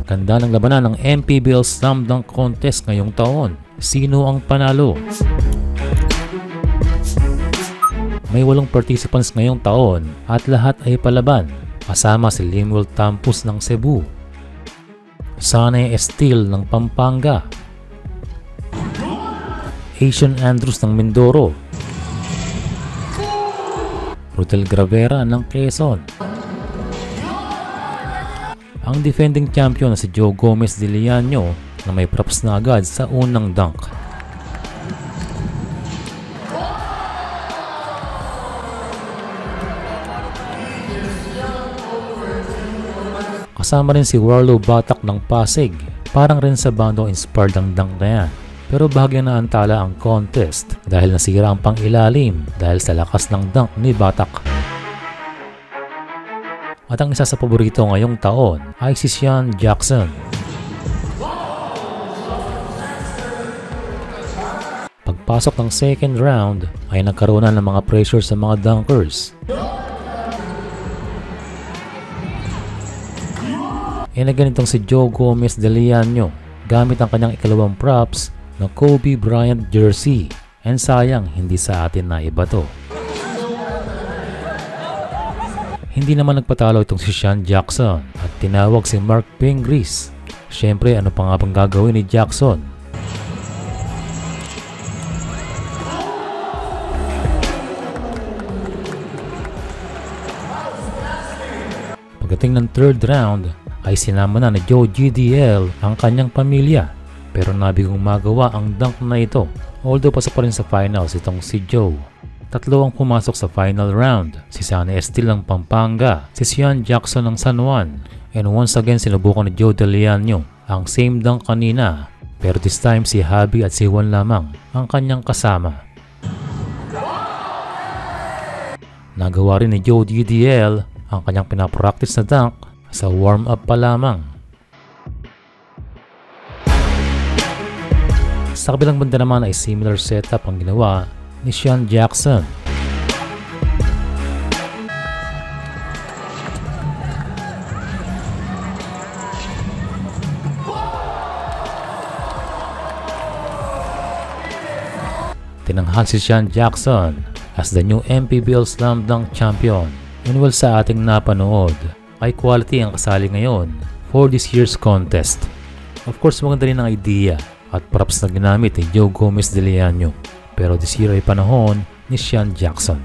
Ganda ng labanan ng MPBL Slam Dunk Contest ngayong taon. Sino ang panalo? May 8 participants ngayong taon at lahat ay palaban. Kasama si Lemuel Tampus ng Cebu, Sanay Estil ng Pampanga, Asian Andrews ng Mindoro, Rutel Gravera ng Quezon. Ang defending champion na si Joe Gomez de Liano na may props na agad sa unang dunk. Kasama rin si Warlow Batak ng Pasig. Parang rin sa bando inspired ang dunk na yan. Pero bahagyang naantala ang contest dahil nasira ang pang-ilalim dahil sa lakas ng dunk ni Batak. At ang isa sa paborito ngayong taon ay si Sean Jackson. Pagpasok ng second round ay nagkaroon na ng mga pressure sa mga dunkers. Na ganitong si Joe Gomez de Liano gamit ang kanyang ikalawang props na Kobe Bryant jersey. And sayang hindi sa atin na iba to. Hindi naman nagpatalo itong si Sean Jackson at tinawag si Mark Pengris. Siyempre, ano pa nga bang gagawin ni Jackson? Pagdating ng third round, ay sinama na ni Joe GDL ang kanyang pamilya. Pero nabigong magawa ang dunk na ito. Although pasok pa rin sa finals itong si Joe. 3 ang pumasok sa final round. Si Sanay Estil ng Pampanga, si Sean Jackson ng San Juan, and once again sinubukan ni Joe de Liano ang same dunk kanina. Pero this time si Javi at si Juan lamang ang kanyang kasama. Nagawa rin ni Joe DDL ang kanyang pinapractice na dunk sa warm-up pa lamang. Sa kabilang banda naman ay similar setup ang ginawa ni Sean Jackson. Tinanghal si Sean Jackson as the new MPBL Slam Dunk Champion. And well, sa ating napanood ay quality ang kasali ngayon for this year's contest. Of course, maganda rin ang idea at props na ginamit ni Joe Gomez de Liano. Pero this year ay panahon ni Sean Jackson.